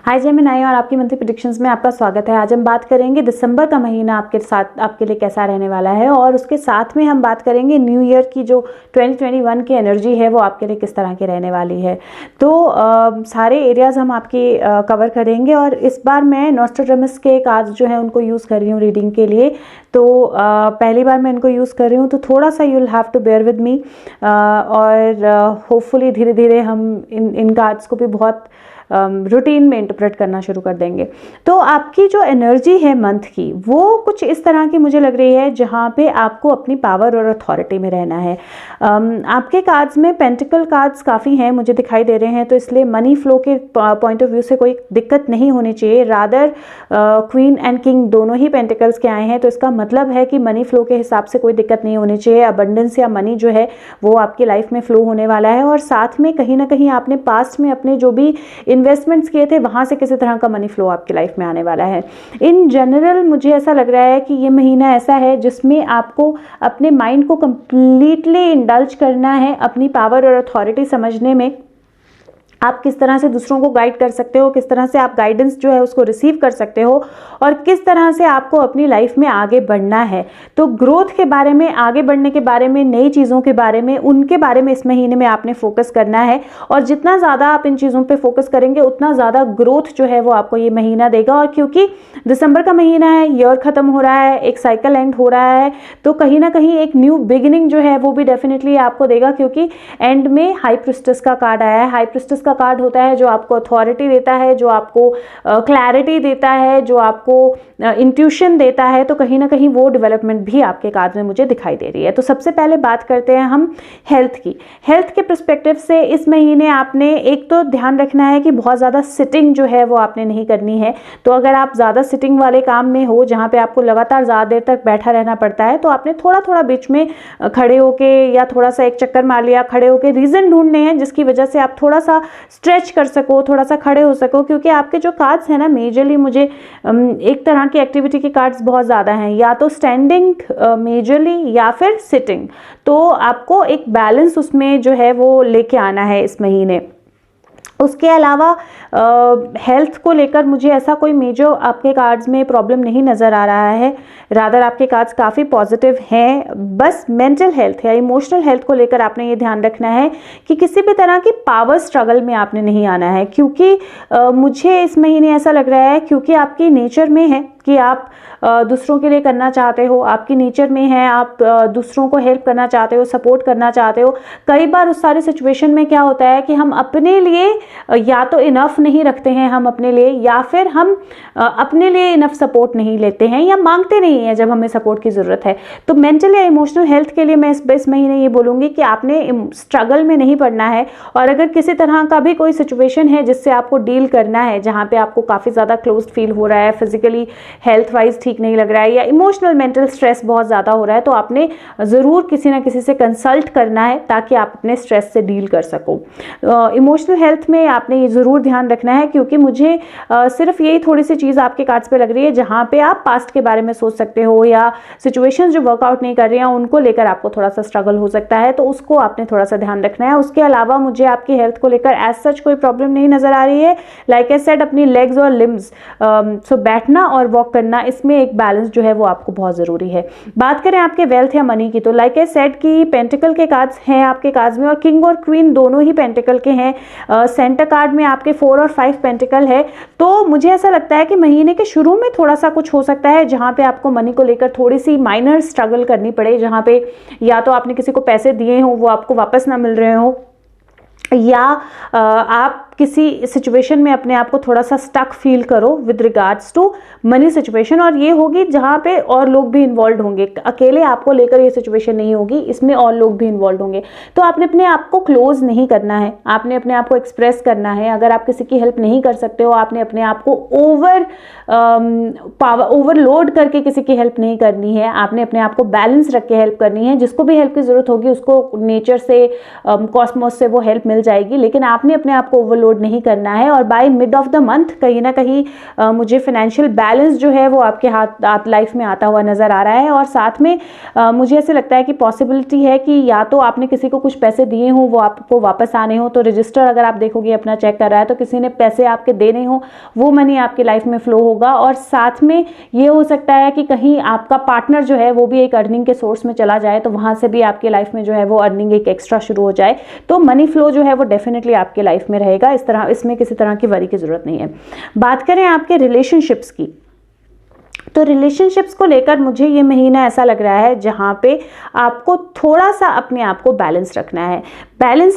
हाय Gemini और आपकी monthly predictions में आपका स्वागत है। आज हम बात करेंगे दिसंबर का महीना आपके लिए कैसा रहने वाला है और उसके साथ में हम बात करेंगे न्यू ईयर की जो 2021 की एनर्जी है वो आपके लिए किस तरह की रहने वाली है। तो सारे एरियाज हम आपकी कवर करेंगे और इस बार मैं नॉस्ट्राडामस के कार्ड्स जो है उनको यूज़ कर रही हूँ रीडिंग के लिए। तो पहली बार मैं इनको यूज़ कर रही हूँ तो थोड़ा सा you will have to bear with me और होपफुली धीरे धीरे हम इन कार्ड्स को भी बहुत रूटीन में इंटरप्रेट करना शुरू कर देंगे। तो आपकी जो एनर्जी है मंथ की वो कुछ इस तरह की मुझे लग रही है जहाँ पे आपको अपनी पावर और अथॉरिटी में रहना है। आपके कार्ड्स में पेंटिकल कार्ड्स काफ़ी हैं मुझे दिखाई दे रहे हैं, तो इसलिए मनी फ्लो के पॉइंट ऑफ व्यू से कोई दिक्कत नहीं होनी चाहिए। रादर क्वीन एंड किंग दोनों ही पेंटिकल्स के आए हैं, तो इसका मतलब है कि मनी फ्लो के हिसाब से कोई दिक्कत नहीं होनी चाहिए। अबंडेंस या मनी जो है वो आपकी लाइफ में फ्लो होने वाला है और साथ में कहीं ना कहीं आपने पास्ट में अपने जो भी इन्वेस्टमेंट्स किए थे वहां से किसी तरह का मनी फ्लो आपकी लाइफ में आने वाला है। इन जनरल मुझे ऐसा लग रहा है कि ये महीना ऐसा है जिसमें आपको अपने माइंड को कंप्लीटली इंडल्ज करना है अपनी पावर और अथॉरिटी समझने में। आप किस तरह से दूसरों को गाइड कर सकते हो, किस तरह से आप गाइडेंस जो है उसको रिसीव कर सकते हो और किस तरह से आपको अपनी लाइफ में आगे बढ़ना है। तो ग्रोथ के बारे में, आगे बढ़ने के बारे में, नई चीज़ों के बारे में, उनके बारे में इस महीने में आपने फोकस करना है और जितना ज़्यादा आप इन चीज़ों पे फोकस करेंगे उतना ज़्यादा ग्रोथ जो है वो आपको ये महीना देगा। और क्योंकि दिसंबर का महीना है, ईयर ख़त्म हो रहा है, एक साइकिल एंड हो रहा है, तो कहीं ना कहीं एक न्यू बिगिनिंग जो है वो भी डेफिनेटली आपको देगा। क्योंकि एंड में हाई प्रिस्टेस का कार्ड आया है। हाई प्रिस्टेस का कार्ड होता है जो आपको अथॉरिटी देता है, जो आपको क्लैरिटी देता है, जो आपको इंट्यूशन देता है। तो कहीं ना कहीं वो डेवलपमेंट भी आपके कार्ड में मुझे दिखाई दे रही है। तो सबसे पहले बात करते हैं हम हेल्थ की। हेल्थ के पर्सपेक्टिव से इस महीने आपने एक तो ध्यान रखना है कि बहुत ज़्यादा सिटिंग जो है वो आपने नहीं करनी है। तो अगर आप ज़्यादा सिटिंग वाले काम में हो जहाँ पे आपको लगातार ज़्यादा देर तक बैठा रहना पड़ता है, तो आपने थोड़ा थोड़ा बीच में खड़े होके या थोड़ा सा एक चक्कर मार लिया, खड़े होके रीज़न ढूंढने हैं जिसकी वजह से आप थोड़ा सा स्ट्रेच कर सको, थोड़ा सा खड़े हो सको। क्योंकि आपके जो कार्ड्स हैं ना, मेजरली मुझे एक तरह की एक्टिविटी के कार्ड्स बहुत ज़्यादा हैं, या तो स्टैंडिंग मेजरली या फिर सिटिंग। तो आपको एक बैलेंस उसमें जो है वो लेके आना है इस महीने। उसके अलावा हेल्थ को लेकर मुझे ऐसा कोई मेजर आपके कार्ड्स में प्रॉब्लम नहीं नज़र आ रहा है। रादर आपके कार्ड्स काफ़ी पॉजिटिव हैं। बस मेंटल हेल्थ या इमोशनल हेल्थ को लेकर आपने ये ध्यान रखना है कि किसी भी तरह की पावर स्ट्रगल में आपने नहीं आना है। क्योंकि मुझे इस महीने ऐसा लग रहा है, क्योंकि आपकी नेचर में है कि आप दूसरों के लिए करना चाहते हो, आपकी नेचर में है आप दूसरों को हेल्प करना चाहते हो, सपोर्ट करना चाहते हो। कई बार उस सारी सिचुएशन में क्या होता है कि हम अपने लिए या तो इनफ नहीं रखते हैं हम अपने लिए, या फिर हम अपने लिए इनफ सपोर्ट नहीं लेते हैं या मांगते नहीं हैं जब हमें सपोर्ट की ज़रूरत है। तो मेंटल या इमोशनल हेल्थ के लिए मैं इस महीने ये बोलूँगी कि आपने स्ट्रगल में नहीं पड़ना है। और अगर किसी तरह का भी कोई सिचुएशन है जिससे आपको डील करना है, जहाँ पे आपको काफ़ी ज़्यादा क्लोज फील हो रहा है, फिजिकली हेल्थ वाइज ठीक नहीं लग रहा है, या इमोशनल मेंटल स्ट्रेस बहुत ज़्यादा हो रहा है, तो आपने ज़रूर किसी ना किसी से कंसल्ट करना है ताकि आप अपने स्ट्रेस से डील कर सको। इमोशनल हेल्थ में आपने ये ज़रूर ध्यान रखना है, क्योंकि मुझे सिर्फ यही थोड़ी सी चीज़ आपके कार्ड्स पे लग रही है जहाँ पे आप पास्ट के बारे में सोच सकते हो, या सिचुएशंस जो वर्कआउट नहीं कर रही हैं उनको लेकर आपको थोड़ा सा स्ट्रगल हो सकता है, तो उसको आपने थोड़ा सा ध्यान रखना है। उसके अलावा मुझे आपकी हेल्थ को लेकर एज सच कोई प्रॉब्लम नहीं नज़र आ रही है। लाइक आई सेड, अपनी लेग्स और लिम्स, सो बैठना और वॉक करना, इसमें एक बैलेंस जो है वो आपको बहुत ज़रूरी है। बात करें आपके वेल्थ या मनी की, तो लाइक आई सेड कि पेंटिकल के कार्ड्स हैं आपके कार्ड्स में और किंग और क्वीन दोनों ही पेंटिकल के हैं। सेंटर कार्ड में आपके 4 और 5 पेंटिकल है। तो मुझे ऐसा लगता है कि महीने के शुरू में थोड़ा सा कुछ हो सकता है जहाँ पे आपको मनी को लेकर थोड़ी सी माइनर स्ट्रगल करनी पड़े, जहाँ पे या तो आपने किसी को पैसे दिए हों वो आपको वापस ना मिल रहे हो, या आप किसी सिचुएशन में अपने आप को थोड़ा सा स्टक फील करो with regards to money situation. और ये होगी जहाँ पे और लोग भी इन्वॉल्व होंगे, अकेले आपको लेकर ये सिचुएशन नहीं होगी, इसमें और लोग भी इन्वॉल्व होंगे। तो आपने अपने आप को क्लोज नहीं करना है, आपने अपने आप को एक्सप्रेस करना है। अगर आप किसी की हेल्प नहीं कर सकते हो, आपने अपने आप को ओवरलोड करके किसी की हेल्प नहीं करनी है। आपने अपने आप को बैलेंस रख के हेल्प करनी है। जिसको भी हेल्प की जरूरत होगी उसको नेचर से, कॉस्मोस से वो हेल्प मिल जाएगी, लेकिन आपने अपने आप को ओवरलोड लोड नहीं करना है, और by mid of the month कहीं ना कहीं मुझे फाइनेंशियल बैलेंस जो है वो आपके हाथ लाइफ में आता हुआ नजर आ रहा है। और साथ में मुझे ऐसे लगता है कि पॉसिबिलिटी है कि या तो आपने किसी को कुछ पैसे दिए हों, वो आपको वापस आने हो, तो रजिस्टर अगर आप देखोगे अपना चेक कर रहा है तो किसी ने पैसे आपके देने हो, वो मनी आपकी लाइफ में फ्लो होगा। और साथ में ये हो सकता है कि कहीं आपका पार्टनर जो है वो भी एक अर्निंग के सोर्स में चला जाए, तो वहां से भी आपकी लाइफ में जो है वो अर्निंग एक एक्स्ट्रा शुरू हो जाए। तो मनी फ्लो जो है वो डेफिनेटली आपके लाइफ में रहेगा, इसमें किसी तरह की वरी की जरूरत नहीं है। बात करें आपके रिलेशनशिप्स की, तो रिलेशनशिप्स को लेकर मुझे ये महीना ऐसा लग रहा है जहां पे आपको थोड़ा सा अपने आप को बैलेंस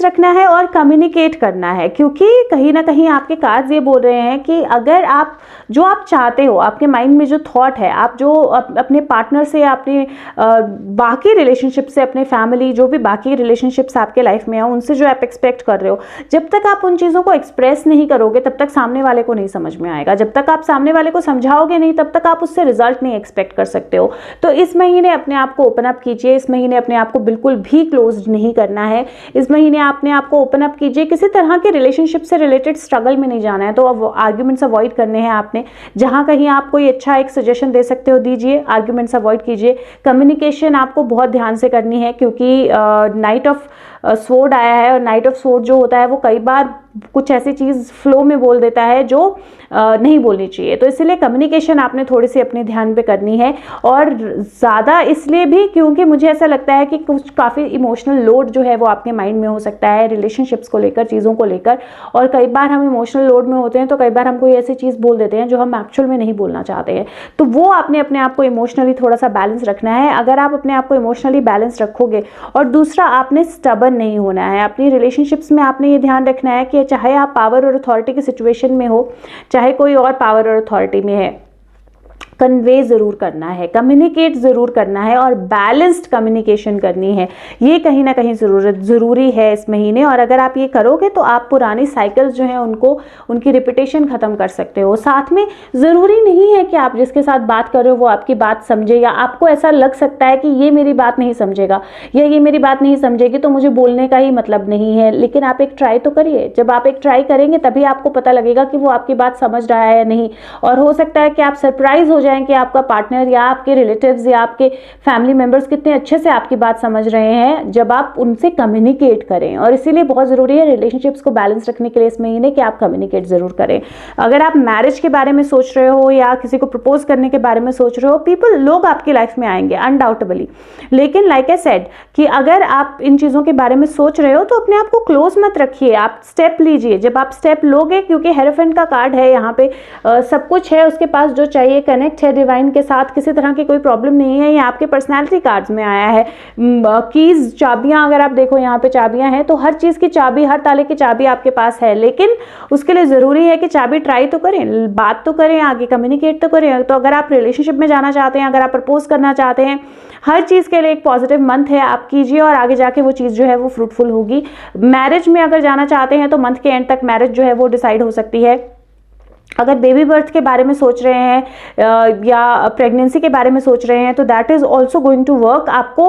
रखना है और कम्युनिकेट करना है, क्योंकि कहीं ना कहीं आपके कार्ड्स ये बोल रहे हैं कि अगर आप जो आप चाहते हो, आपके माइंड में जो थॉट है, आप जो अपने पार्टनर से, अपने बाकी रिलेशनशिप से, अपने फैमिली, जो भी बाकी रिलेशनशिप्स आपके लाइफ में है, उनसे जो आप एक्सपेक्ट कर रहे हो, जब तक आप उन चीज़ों को एक्सप्रेस नहीं करोगे तब तक सामने वाले को नहीं समझ में आएगा। जब तक आप सामने वाले को समझाओगे नहीं तब तक आप उससे रिजल्ट नहीं एक्सपेक्ट कर सकते हो। तो इस महीने अपने आप को ओपन अप कीजिए, इस महीने अपने आप को बिल्कुल भी क्लोज नहीं करना है, इस महीने अपने आप को ओपन अप कीजिए। किसी तरह के रिलेशनशिप से रिलेटेड स्ट्रगल में नहीं जाना है, तो अब आर्ग्यूमेंट्स अवॉइड करने हैं आपने। जहां कहीं आप कोई अच्छा एक सजेशन दे सकते हो दीजिए, आर्ग्यूमेंट्स अवॉइड कीजिए। कम्युनिकेशन आपको बहुत ध्यान से करनी है, क्योंकि नाइट ऑफ स्वॉर्ड आया है, और नाइट ऑफ स्वॉर्ड जो होता है वो कई बार कुछ ऐसी चीज फ्लो में बोल देता है जो नहीं बोलनी चाहिए। तो इसलिए कम्युनिकेशन आपने थोड़ी सी अपने ध्यान पे करनी है, और ज़्यादा इसलिए भी क्योंकि मुझे ऐसा लगता है कि कुछ काफ़ी इमोशनल लोड जो है वो आपके माइंड में हो सकता है रिलेशनशिप्स को लेकर, चीज़ों को लेकर। और कई बार हम इमोशनल लोड में होते हैं तो कई बार हम कोई ऐसी चीज़ बोल देते हैं जो हम एक्चुअल में नहीं बोलना चाहते हैं। तो वो आपने अपने आप को इमोशनली थोड़ा सा बैलेंस रखना है। अगर आप अपने आप को इमोशनली बैलेंस रखोगे, और दूसरा आपने स्टबर्न नहीं होना है अपनी रिलेशनशिप्स में। आपने ये ध्यान रखना है कि चाहे आप पावर और अथॉरिटी की सिचुएशन में हो, चाहे कोई और पावर और अथॉरिटी में है, कन्वे जरूर करना है, कम्युनिकेट जरूर करना है, और बैलेंस्ड कम्युनिकेशन करनी है। ये कहीं ना कहीं जरूरी है इस महीने। और अगर आप ये करोगे तो आप पुरानी साइकिल्स जो हैं उनकी रिपीटेशन खत्म कर सकते हो। साथ में जरूरी नहीं है कि आप जिसके साथ बात कर रहे हो वो आपकी बात समझे, या आपको ऐसा लग सकता है कि ये मेरी बात नहीं समझेगा या ये मेरी बात नहीं समझेगी तो मुझे बोलने का ही मतलब नहीं है। लेकिन आप एक ट्राई तो करिए। जब आप एक ट्राई करेंगे तभी आपको पता लगेगा कि वो आपकी बात समझ रहा है या नहीं। और हो सकता है कि आप सरप्राइज हो कि आपका पार्टनर या आपके रिलेटिव्स या आपके फैमिली मेंबर्स कितने अच्छे से आपकी बात समझ रहे हैं जब आप उनसे कम्युनिकेट करें। और इसीलिए बहुत जरूरी है रिलेशनशिप्स को बैलेंस रखने के लिए इस महीने कि आप कम्युनिकेट जरूर करें। अगर आप मैरिज के बारे में सोच रहे हो या किसी को प्रपोज करने के बारे में सोच रहे हो, लोग आपकी लाइफ में आएंगे अनडाउटेबली। लेकिन लाइक आई सेड कि अगर आप इन चीजों के बारे में सोच रहे हो तो अपने आप को क्लोज मत रखिए, आप स्टेप लीजिए। जब आप स्टेप लोगे, क्योंकि हेरोफेंट का कार्ड है यहाँ पे, सब कुछ है उसके पास जो चाहिए, कनेक्ट है डिवाइन के साथ, किसी तरह की कोई प्रॉब्लम नहीं है। ये आपके पर्सनालिटी कार्ड्स में आया है। कीज, चाबियां, अगर आप देखो यहाँ पे चाबियां हैं, तो हर चीज की चाबी, हर ताले की चाबी आपके पास है। लेकिन उसके लिए जरूरी है कि चाबी ट्राई तो करें, बात तो करें, आगे कम्युनिकेट तो करें। तो अगर आप रिलेशनशिप में जाना चाहते हैं, अगर आप प्रपोज करना चाहते हैं, हर चीज के लिए एक पॉजिटिव मंथ है, आप कीजिए और आगे जाके वो चीज जो है वो फ्रूटफुल होगी। मैरिज में अगर जाना चाहते हैं तो मंथ के एंड तक मैरिज जो है वो डिसाइड हो सकती है। अगर बेबी बर्थ के बारे में सोच रहे हैं या प्रेगनेंसी के बारे में सोच रहे हैं तो that is also going to work. आपको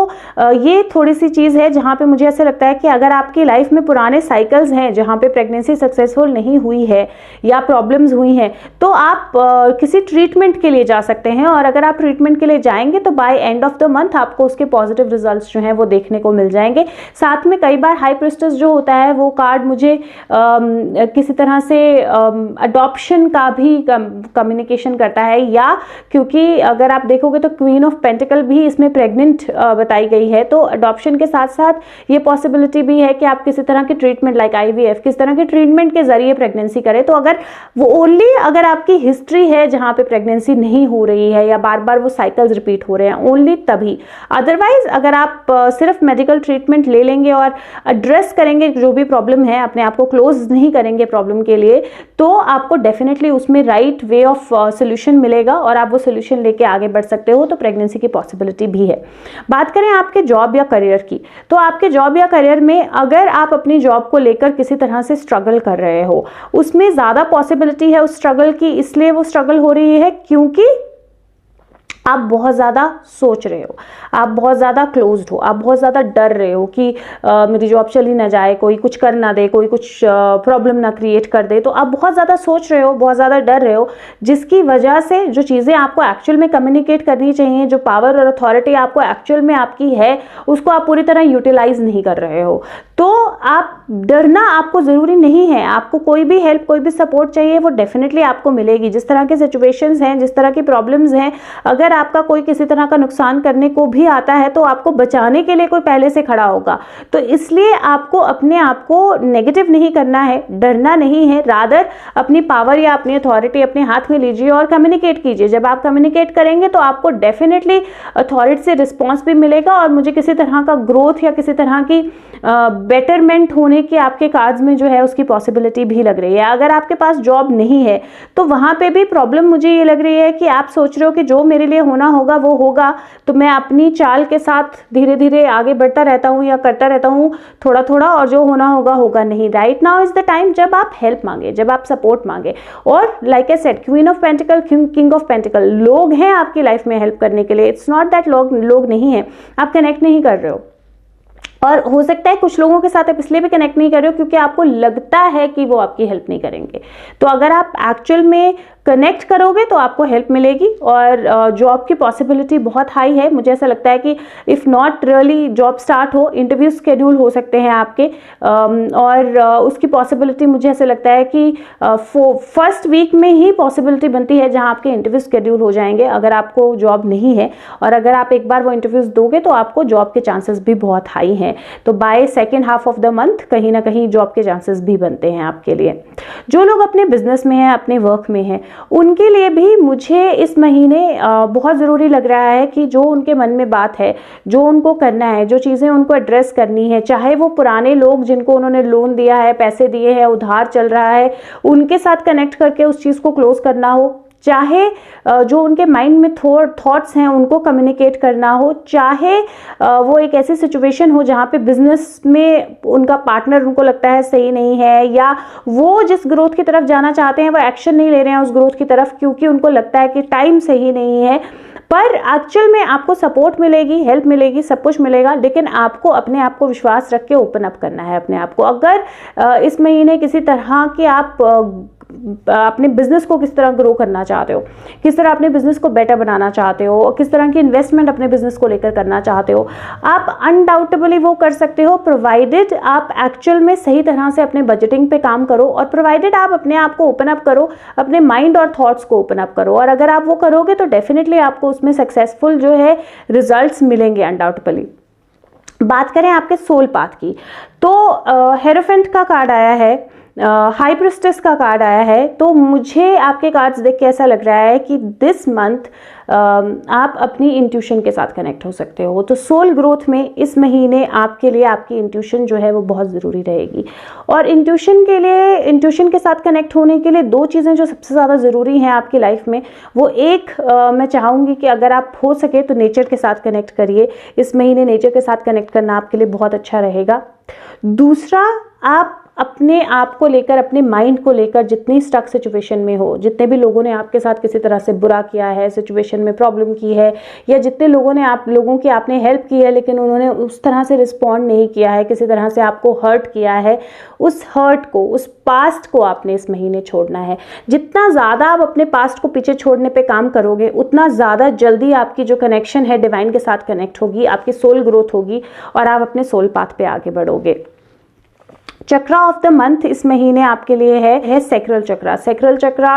ये थोड़ी सी चीज है जहां पे मुझे ऐसे लगता है कि अगर आपकी लाइफ में पुराने साइकिल्स हैं जहां पे प्रेगनेंसी सक्सेसफुल नहीं हुई है या प्रॉब्लम्स हुई हैं, तो आप किसी ट्रीटमेंट के लिए जा सकते हैं। और अगर आप ट्रीटमेंट के लिए जाएंगे तो by end of the month आपको उसके पॉजिटिव रिजल्ट्स जो हैं वो देखने को मिल जाएंगे। साथ में कई बार हाई प्रिस्टेस जो होता है वो कार्ड मुझे किसी तरह से अडॉप्शन का भी कम्युनिकेशन करता है, या क्योंकि अगर आप देखोगे तो क्वीन ऑफ पेंटिकल भी इसमें प्रेग्नेंट बताई गई है। तो अडॉप्शन के साथ साथ ये पॉसिबिलिटी भी है कि आप किसी तरह की ट्रीटमेंट लाइक IVF, किस तरह के ट्रीटमेंट के जरिए प्रेगनेंसी करें। तो अगर वो ओनली अगर आपकी हिस्ट्री है जहां पे प्रेगनेंसी नहीं हो रही है या बार बार वो साइकिल्स रिपीट हो रहे हैं, ओनली तभी। अदरवाइज अगर आप सिर्फ मेडिकल ट्रीटमेंट ले लेंगे और एड्रेस करेंगे जो भी प्रॉब्लम है, अपने आप को क्लोज नहीं करेंगे प्रॉब्लम के लिए, तो आपको डेफिनेटली उसमें राइट वे ऑफ सोल्यूशन मिलेगा और आप वो सोल्यूशन लेके आगे बढ़ सकते हो। तो प्रेगनेंसी की पॉसिबिलिटी भी है। बात करें आपके जॉब या करियर की, तो आपके जॉब या करियर में अगर आप अपनी जॉब को लेकर किसी तरह से स्ट्रगल कर रहे हो, उसमें ज्यादा पॉसिबिलिटी है उस स्ट्रगल की। इसलिए वो स्ट्रगल हो रही है क्योंकि आप बहुत ज़्यादा सोच रहे हो, आप बहुत ज़्यादा क्लोज्ड हो, आप बहुत ज़्यादा डर रहे हो कि मेरी जॉब चली ना जाए, कोई कुछ कर ना दे, कोई कुछ प्रॉब्लम ना क्रिएट कर दे। तो आप बहुत ज़्यादा सोच रहे हो, बहुत ज़्यादा डर रहे हो, जिसकी वजह से जो चीज़ें आपको एक्चुअल में कम्युनिकेट करनी चाहिए, जो पावर और अथॉरिटी आपको एक्चुअल में आपकी है, उसको आप पूरी तरह यूटिलाइज नहीं कर रहे हो। तो आप डरना आपको ज़रूरी नहीं है। आपको कोई भी हेल्प, कोई भी सपोर्ट चाहिए, वो डेफिनेटली आपको मिलेगी। जिस तरह के सिचुएशंस हैं, जिस तरह की प्रॉब्लम्स हैं, अगर आपका कोई किसी तरह का नुकसान करने को भी आता है तो आपको बचाने के लिए कोई पहले से खड़ा होगा। तो इसलिए आपको अपने आप को नेगेटिव नहीं करना है, डरना नहीं है, रादर अपनी पावर या अपनी अथॉरिटी अपने हाथ में लीजिए और कम्युनिकेट कीजिए। जब आप कम्युनिकेट करेंगे तो आपको डेफिनेटली अथॉरिटी से रिस्पॉन्स भी मिलेगा और मुझे किसी तरह का ग्रोथ या किसी तरह की बेटरमेंट होने की आपके कार्ड्स में जो है उसकी पॉसिबिलिटी भी लग रही है। अगर आपके पास जॉब नहीं है तो वहां पे भी प्रॉब्लम मुझे ये लग रही है कि आप सोच रहे हो कि जो मेरे लिए होना होगा वो होगा, तो मैं अपनी चाल के साथ धीरे धीरे आगे बढ़ता रहता हूँ या करता रहता हूँ थोड़ा थोड़ा, और जो होना होगा होगा नहीं। Right now is the time जब आप हेल्प मांगे, जब आप सपोर्ट मांगे। और like I said, queen of pentacle, king of pentacle, लोग हैं आपकी लाइफ में हेल्प करने के लिए। इट्स नॉट दैट लोग नहीं है, आप कनेक्ट नहीं कर रहे हो। और हो सकता है कुछ लोगों के साथ आप इसलिए भी कनेक्ट नहीं कर रहे हो क्योंकि आपको लगता है कि वो आपकी हेल्प नहीं करेंगे। तो अगर आप एक्चुअल में कनेक्ट करोगे तो आपको हेल्प मिलेगी और जॉब की पॉसिबिलिटी बहुत हाई है। मुझे ऐसा लगता है कि if not really job start हो, इंटरव्यू स्केड्यूल हो सकते हैं आपके, और उसकी पॉसिबिलिटी मुझे ऐसा लगता है कि फर्स्ट वीक में ही पॉसिबिलिटी बनती है जहां आपके इंटरव्यू स्केड्यूल हो जाएंगे अगर आपको जॉब नहीं है। और अगर आप एक बार वो इंटरव्यूज दोगे तो आपको जॉब के चांसेस भी बहुत हाई हैं। तो by second half of the month कहीं ना कहीं जॉब के चांसेस भी बनते हैं आपके लिए। जो लोग अपने बिजनेस में हैं, अपने वर्क में हैं, उनके लिए भी मुझे इस महीने बहुत ज़रूरी लग रहा है कि जो उनके मन में बात है, जो उनको करना है, जो चीज़ें उनको एड्रेस करनी है, चाहे वो पुराने लोग जिनको उन्होंने लोन दिया है, पैसे दिए हैं, उधार चल रहा है, उनके साथ कनेक्ट करके उस चीज़ को क्लोज करना हो, चाहे जो उनके माइंड में थॉट्स हैं उनको कम्युनिकेट करना हो, चाहे वो एक ऐसी सिचुएशन हो जहाँ पे बिजनेस में उनका पार्टनर उनको लगता है सही नहीं है, या वो जिस ग्रोथ की तरफ जाना चाहते हैं वो एक्शन नहीं ले रहे हैं उस ग्रोथ की तरफ क्योंकि उनको लगता है कि टाइम सही नहीं है। पर एक्चुअल में आपको सपोर्ट मिलेगी, हेल्प मिलेगी, सब कुछ मिलेगा, लेकिन आपको अपने आप को विश्वास रख के ओपन अप करना है अपने आप को। अगर इस महीने किसी तरह के आप अपने बिजनेस को किस तरह ग्रो करना चाहते हो, किस तरह अपने बिजनेस को बेटर बनाना चाहते हो, और किस तरह की इन्वेस्टमेंट अपने बिजनेस को लेकर करना चाहते हो, आप अनडाउटेबली वो कर सकते हो, प्रोवाइडेड आप एक्चुअल में सही तरह से अपने बजटिंग पे काम करो और प्रोवाइडेड आप अपने आप को ओपन अप करो, अपने माइंड और थॉट्स को ओपन अप करो। और अगर आप वो करोगे तो डेफिनेटली आपको उसमें सक्सेसफुल जो है रिजल्ट्स मिलेंगे अनडाउटेबली। बात करें आपके सोल पाथ की, तो हेरोफेंट का कार्ड आया है, हाई प्रिस्टेस का कार्ड आया है। तो मुझे आपके कार्ड्स देख के ऐसा लग रहा है कि दिस मंथ आप अपनी इंट्यूशन के साथ कनेक्ट हो सकते हो। तो सोल ग्रोथ में इस महीने आपके लिए आपकी इंट्यूशन जो है वो बहुत ज़रूरी रहेगी। और इंट्यूशन के साथ कनेक्ट होने के लिए दो चीज़ें जो सबसे ज़्यादा ज़रूरी हैं आपकी लाइफ में, वो एक मैं चाहूँगी कि अगर आप हो सके तो नेचर के साथ कनेक्ट करिए। इस महीने नेचर के साथ कनेक्ट करना आपके लिए बहुत अच्छा रहेगा। दूसरा, आप अपने आप को लेकर, अपने माइंड को लेकर जितनी स्टक सिचुएशन में हो, जितने भी लोगों ने आपके साथ किसी तरह से बुरा किया है, सिचुएशन में प्रॉब्लम की है, या जितने लोगों की आपने हेल्प की है लेकिन उन्होंने उस तरह से रिस्पॉन्ड नहीं किया है, किसी तरह से आपको हर्ट किया है, उस हर्ट को, उस पास्ट को आपने इस महीने छोड़ना है। जितना ज़्यादा आप अपने पास्ट को पीछे छोड़ने पे काम करोगे उतना ज़्यादा जल्दी आपकी जो कनेक्शन है डिवाइन के साथ कनेक्ट होगी, आपकी सोल ग्रोथ होगी और आप अपने सोल पाथ पे आगे बढ़ोगे। चक्रा ऑफ द मंथ इस महीने आपके लिए है सैक्रल चक्रा। सैक्रल चक्रा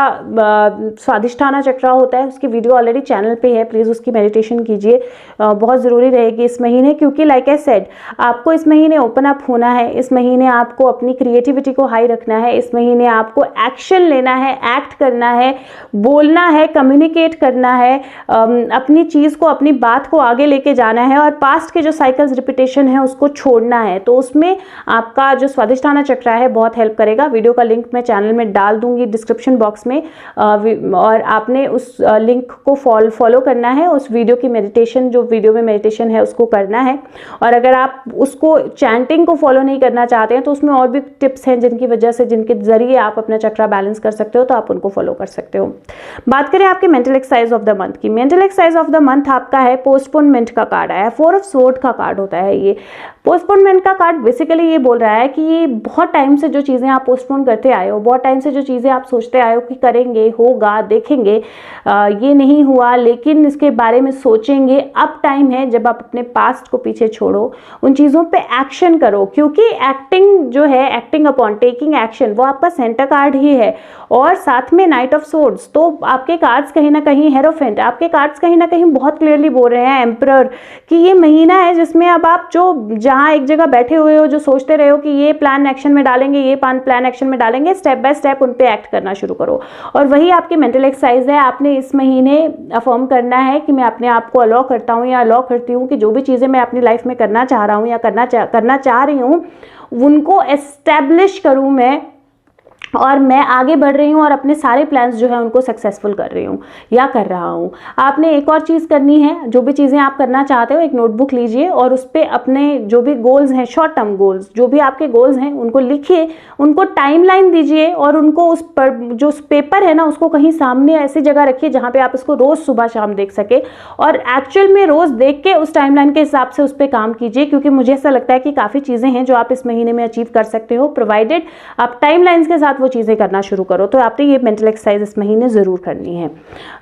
स्वादिष्ठाना चक्रा होता है, उसकी वीडियो ऑलरेडी चैनल पे है, प्लीज़ उसकी मेडिटेशन कीजिए, बहुत ज़रूरी रहेगी इस महीने, क्योंकि लाइक आई सेड आपको इस महीने ओपन अप होना है, इस महीने आपको अपनी क्रिएटिविटी को हाई रखना है, इस महीने आपको एक्शन लेना है, एक्ट करना है, बोलना है, कम्युनिकेट करना है, अपनी चीज़ को, अपनी बात को आगे लेके जाना है और पास्ट के जो साइकिल्स रिपीटेशन है उसको छोड़ना है। तो उसमें आपका जो स्वादिष्ट स्वादिष्ठाना चक्र है, बहुत हेल्प करेगा। वीडियो का लिंक मैं चैनल में डाल दूंगी डिस्क्रिप्शन बॉक्स में, और आपने उस लिंक को फॉलो करना है। उस वीडियो की मेडिटेशन, जो वीडियो में मेडिटेशन है उसको करना है। और अगर आप उसको चैंटिंग को फॉलो नहीं करना चाहते हैं तो उसमें और भी टिप्स हैं जिनकी वजह से, जिनके जरिए आप अपना चक्रा बैलेंस कर सकते हो, तो आप उनको फॉलो कर सकते हो। बात करें आपके mental exercise of the month की। Mental exercise of the month आपका है पोस्टपोनमेंट का कार्ड आया। 4 ऑफ स्वॉर्ड का कार्ड होता है ये। पोस्टपोनमेंट का कार्ड बेसिकली ये बोल रहा है कि ये बहुत टाइम से जो चीज़ें आप पोस्टपोन करते आए हो, बहुत टाइम से जो चीज़ें आप सोचते आए हो कि करेंगे, होगा, देखेंगे, ये नहीं हुआ लेकिन इसके बारे में सोचेंगे, अब टाइम है जब आप अपने पास्ट को पीछे छोड़ो, उन चीज़ों पे एक्शन करो। क्योंकि एक्टिंग जो है, एक्टिंग अपॉन टेकिंग एक्शन, वो आपका सेंटर कार्ड ही है। और साथ में नाइट ऑफ सोर्ड्स, तो आपके कार्ड्स कहीं ना कहीं हेरोफेंट, आपके कार्ड्स कहीं ना कहीं बहुत क्लियरली बोल रहे हैं एम्परर कि ये महीना है जिसमें अब आप जो जहां एक जगह बैठे हुए हो, जो सोचते रहे हो कि ये प्लान एक्शन में डालेंगे, ये प्लान एक्शन में डालेंगे, स्टेप बाय स्टेप उन पे एक्ट करना शुरू करो। और वही आपकी मेंटल एक्सरसाइज है। आपने इस महीने अफर्म करना है कि मैं अपने आप को अलाउ करता हूँ या अलाउ करती हूँ कि जो भी चीज़ें मैं अपनी लाइफ में करना चाह रहा हूँ या करना चाह रही हूँ, उनको एस्टैब्लिश करूँ मैं, और मैं आगे बढ़ रही हूँ और अपने सारे प्लान्स जो है उनको सक्सेसफुल कर रही हूँ या कर रहा हूँ। आपने एक और चीज़ करनी है, जो भी चीज़ें आप करना चाहते हो एक नोटबुक लीजिए और उस पर अपने जो भी गोल्स हैं, शॉर्ट टर्म गोल्स, जो भी आपके गोल्स हैं उनको लिखिए, उनको टाइमलाइन दीजिए और उनको उस पर जो पेपर है ना उसको कहीं सामने ऐसी जगह रखिए जहाँ पे आप इसको रोज़ सुबह शाम देख सके, और एक्चुअल में रोज़ देख के उस टाइमलाइन के हिसाब से उस पर काम कीजिए। क्योंकि मुझे ऐसा लगता है कि काफ़ी चीज़ें हैं जो आप इस महीने में अचीव कर सकते हो, प्रोवाइडेड आप टाइमलाइंस के साथ वो चीज़ें करना शुरू करो। तो आपने ये मेंटल एक्सरसाइज इस महीने ज़रूर करनी है।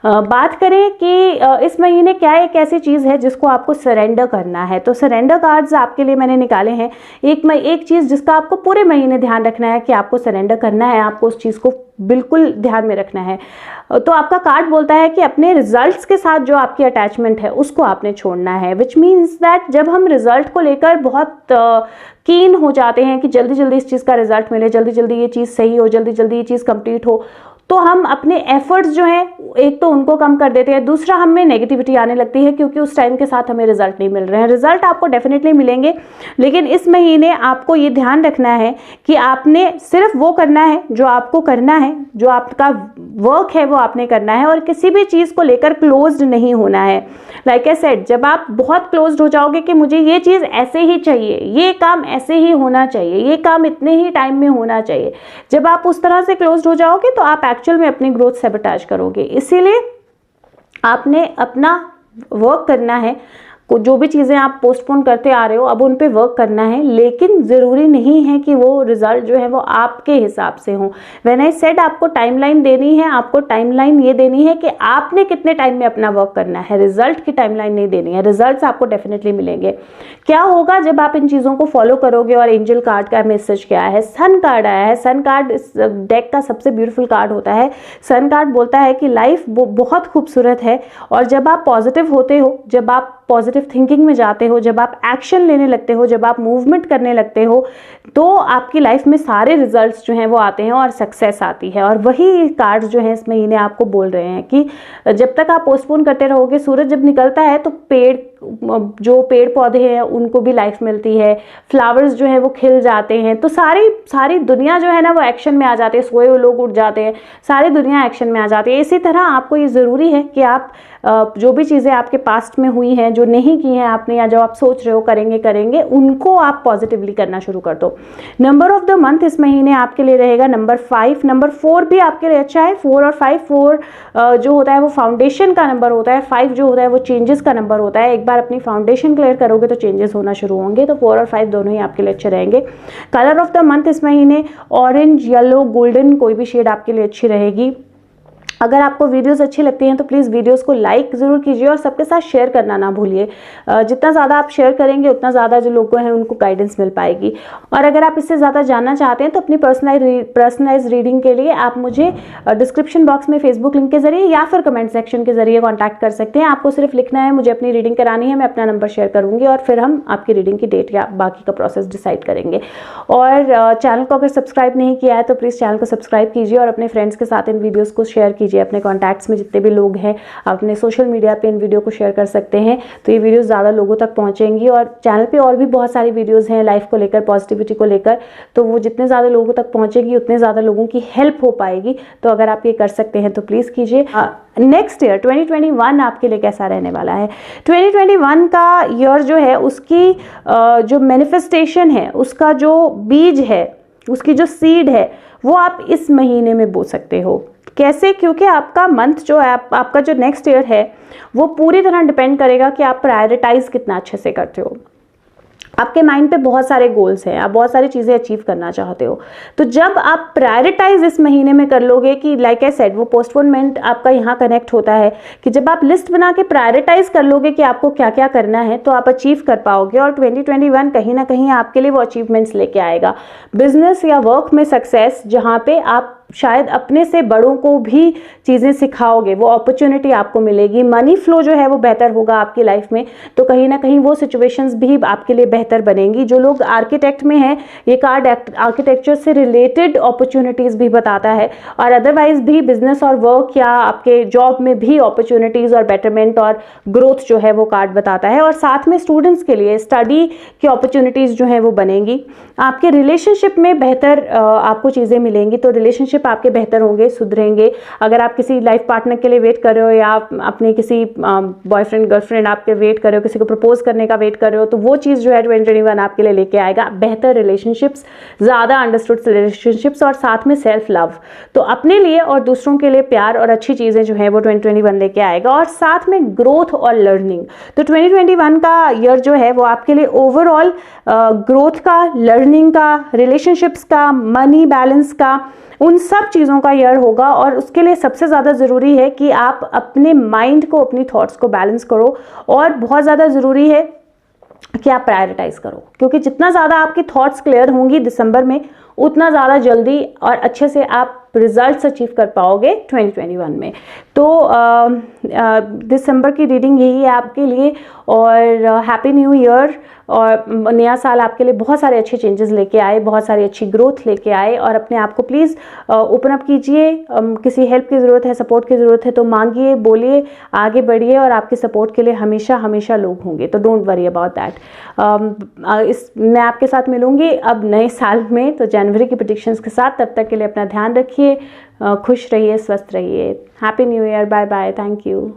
बात करें कि इस महीने क्या एक ऐसी चीज़ है जिसको आपको सरेंडर करना है, तो सरेंडर कार्ड्स आपके लिए मैंने निकाले हैं। एक चीज़ जिसका आपको पूरे महीने ध्यान रखना है कि आपको सरेंडर करना है, आपको उस चीज़ को बिल्कुल ध्यान में रखना है। तो आपका कार्ड बोलता है कि अपने रिजल्ट्स के साथ जो आपकी अटैचमेंट है उसको आपने छोड़ना है, विच मीन्स दैट जब हम रिजल्ट को लेकर बहुत कीन हो जाते हैं कि जल्दी जल्दी इस चीज़ का रिजल्ट मिले, जल्दी जल्दी ये चीज़ सही हो, जल्दी जल्दी ये चीज़ कंप्लीट हो, तो हम अपने एफर्ट्स जो हैं एक तो उनको कम कर देते हैं, दूसरा हमें नेगेटिविटी आने लगती है क्योंकि उस टाइम के साथ हमें रिजल्ट नहीं मिल रहे हैं। रिजल्ट आपको डेफिनेटली मिलेंगे, लेकिन इस महीने आपको ये ध्यान रखना है कि आपने सिर्फ वो करना है जो आपको करना है, जो आपका वर्क है वो आपने करना है, और किसी भी चीज़ को लेकर क्लोज्ड नहीं होना है। लाइक आई सेड, जब आप बहुत क्लोज्ड हो जाओगे कि मुझे ये चीज़ ऐसे ही चाहिए, ये काम ऐसे ही होना चाहिए, ये काम इतने ही टाइम में होना चाहिए, जब आप उस तरह से क्लोज्ड हो जाओगे तो आप एक्चुअल में अपनी ग्रोथ सैबोटेज करोगे। इसीलिए आपने अपना वर्क करना है, जो भी चीज़ें आप पोस्टपोन करते आ रहे हो अब उन पे वर्क करना है, लेकिन ज़रूरी नहीं है कि वो रिजल्ट जो है वो आपके हिसाब से हो। व्हेन आई सेड आपको टाइमलाइन देनी है, आपको टाइमलाइन ये देनी है कि आपने कितने टाइम में अपना वर्क करना है, रिजल्ट की टाइमलाइन नहीं देनी है। रिजल्ट्स आपको डेफिनेटली मिलेंगे। क्या होगा जब आप इन चीज़ों को फॉलो करोगे? और एंजल कार्ड का मैसेज क्या है? सन कार्ड आया है। सन कार्ड इस डेक का सबसे ब्यूटीफुल कार्ड होता है। सन कार्ड बोलता है कि लाइफ बहुत खूबसूरत है, और जब आप पॉजिटिव होते हो, जब आप पॉजिटिव थिंकिंग में जाते हो, जब आप एक्शन लेने लगते हो, जब आप मूवमेंट करने लगते हो, तो आपकी लाइफ में सारे रिजल्ट्स जो हैं वो आते हैं और सक्सेस आती है। और वही कार्ड्स जो हैं इस महीने आपको बोल रहे हैं कि जब तक आप पोस्टपोन करते रहोगे, सूरज जब निकलता है तो पेड़ पौधे हैं उनको भी लाइफ मिलती है, फ्लावर्स जो है वो खिल जाते हैं, तो सारी दुनिया जो है ना वो एक्शन में आ जाती है। सोए हुए लोग उठ जाते हैं, सारी दुनिया एक्शन में आ जाती है। इसी तरह आपको ये ज़रूरी है कि आप जो भी चीज़ें आपके पास्ट में हुई हैं, जो नहीं की हैं आपने, या जो आप सोच रहे हो करेंगे, उनको आप पॉजिटिवली करना शुरू कर दो। नंबर ऑफ द मंथ इस महीने आपके लिए रहेगा नंबर 5। नंबर 4 भी आपके लिए अच्छा है। 4 और 5, 4 जो होता है वो फाउंडेशन का नंबर होता है, 5 जो होता है वो चेंजेस का नंबर होता है। एक बार अपनी फाउंडेशन क्लियर करोगे तो चेंजेस होना शुरू होंगे। तो 4 और 5 दोनों ही आपके लिए अच्छे रहेंगे। कलर ऑफ द मंथ इस महीने ऑरेंज, येलो, गोल्डन, कोई भी शेड आपके लिए अच्छी रहेगी। अगर आपको वीडियोस अच्छी लगती हैं तो प्लीज़ वीडियोस को लाइक ज़रूर कीजिए और सबके साथ शेयर करना ना भूलिए। जितना ज़्यादा आप शेयर करेंगे उतना ज़्यादा जो लोग हैं उनको गाइडेंस मिल पाएगी। और अगर आप इससे ज़्यादा जानना चाहते हैं तो अपनी पर्सनलाइज रीडिंग के लिए आप मुझे डिस्क्रिप्शन बॉक्स में फेसबुक लिंक के जरिए या फिर कमेंट सेक्शन के जरिए कॉन्टैक्ट कर सकते हैं। आपको सिर्फ लिखना है मुझे अपनी रीडिंग करानी है, मैं अपना नंबर शेयर करूँगी और फिर हम आपकी रीडिंग की डेट या बाकी का प्रोसेस डिसाइड करेंगे। और चैनल को अगर सब्सक्राइब नहीं किया है तो प्लीज़ चैनल को सब्सक्राइब कीजिए और अपने फ्रेंड्स के साथ इन वीडियोज़ को शेयर कीजिए अपने कॉन्टैक्ट्स में जितने भी लोग हैं, अपने सोशल मीडिया पे इन वीडियो को शेयर कर सकते हैं, तो ये वीडियोस ज़्यादा लोगों तक पहुंचेंगी। और चैनल पे और भी बहुत सारी वीडियोस हैं लाइफ को लेकर, पॉजिटिविटी को लेकर, तो वो जितने ज़्यादा लोगों तक पहुंचेगी उतने ज़्यादा लोगों की हेल्प हो पाएगी। तो अगर आप ये कर सकते हैं तो प्लीज़ कीजिए। नेक्स्ट ईयर 2021 आपके लिए कैसा रहने वाला है? 2021 का ईयर जो है उसकी जो मैनिफेस्टेशन है, उसका जो बीज है, उसकी जो सीड है, वो आप इस महीने में बो सकते हो। कैसे? क्योंकि आपका मंथ जो है, आपका जो नेक्स्ट ईयर है, वो पूरी तरह डिपेंड करेगा कि आप प्रायोरिटाइज कितना अच्छे से करते हो। आपके माइंड पे बहुत सारे गोल्स हैं, आप बहुत सारी चीज़ें अचीव करना चाहते हो, तो जब आप प्रायोरिटाइज इस महीने में कर लोगे कि लाइक आई सेड, वो पोस्टपोनमेंट आपका यहाँ कनेक्ट होता है कि जब आप लिस्ट बना के प्रायोरिटाइज कर लोगे कि आपको क्या क्या करना है, तो आप अचीव कर पाओगे। और 2021 कहीं ना कहीं आपके लिए वो अचीवमेंट्स लेके आएगा। बिजनेस या वर्क में सक्सेस, जहाँ पे आप शायद अपने से बड़ों को भी चीज़ें सिखाओगे, वो अपॉर्चुनिटी आपको मिलेगी। मनी फ्लो जो है वो बेहतर होगा आपकी लाइफ में, तो कहीं ना कहीं वो सिचुएशंस भी आपके लिए बेहतर बनेंगी। जो लोग आर्किटेक्ट में हैं, ये कार्ड आर्किटेक्चर से रिलेटेड अपॉर्चुनिटीज़ भी बताता है, और अदरवाइज भी बिजनेस और वर्क या आपके जॉब में भी अपॉर्चुनिटीज़ और बेटरमेंट और ग्रोथ जो है वो कार्ड बताता है। और साथ में स्टूडेंट्स के लिए स्टडी की अपॉर्चुनिटीज़ जो हैं वो बनेंगी। आपके रिलेशनशिप में बेहतर आपको चीज़ें मिलेंगी, तो रिलेशनशिप आपके बेहतर होंगे, सुधरेंगे। अगर आप किसी लाइफ पार्टनर के लिए वेट कर रहे हो, या आप अपने किसी बॉयफ्रेंड गर्लफ्रेंड आपके वेट कर रहे हो, किसी को प्रपोज करने का वेट कर रहे हो, तो वो चीज़ जो है 2021 आपके लिए लेके आएगा। बेहतर रिलेशनशिप्स, ज़्यादा अंडरस्टूड रिलेशनशिप्स, और साथ में सेल्फ लव। तो अपने लिए और दूसरों के लिए प्यार और अच्छी चीज़ें जो है वो 2021 लेके आएगा। और साथ में ग्रोथ और लर्निंग। तो 2021 का ईयर जो है वो आपके लिए ओवरऑल ग्रोथ का, लर्निंग का, रिलेशनशिप्स का, मनी बैलेंस का, उन सब चीज़ों का ईयर होगा। और उसके लिए सबसे ज़्यादा ज़रूरी है कि आप अपने माइंड को, अपनी थॉट्स को बैलेंस करो, और बहुत ज़्यादा ज़रूरी है कि आप प्रायोरिटाइज करो, क्योंकि जितना ज़्यादा आपकी थॉट्स क्लियर होंगी दिसंबर में, उतना ज़्यादा जल्दी और अच्छे से आप रिजल्ट्स अचीव कर पाओगे 2021 में। तो दिसंबर की रीडिंग यही है आपके लिए। और हैप्पी न्यू ईयर। और नया साल आपके लिए बहुत सारे अच्छे चेंजेस लेके आए, बहुत सारी अच्छी ग्रोथ लेके आए। और अपने आप को प्लीज़ ओपन अप कीजिए। किसी हेल्प की ज़रूरत है, सपोर्ट की ज़रूरत है, तो मांगिए, बोलिए, आगे बढ़िए, और आपके सपोर्ट के लिए हमेशा हमेशा लोग होंगे, तो डोंट वरी अबाउट दैट। मैं आपके साथ मिलूंगी अब नए साल में, तो जनवरी की प्रेडिक्शंस के साथ। तब तक के लिए अपना ध्यान रखिए, खुश रहिए, स्वस्थ रहिए। Happy new year. Bye bye. Thank you.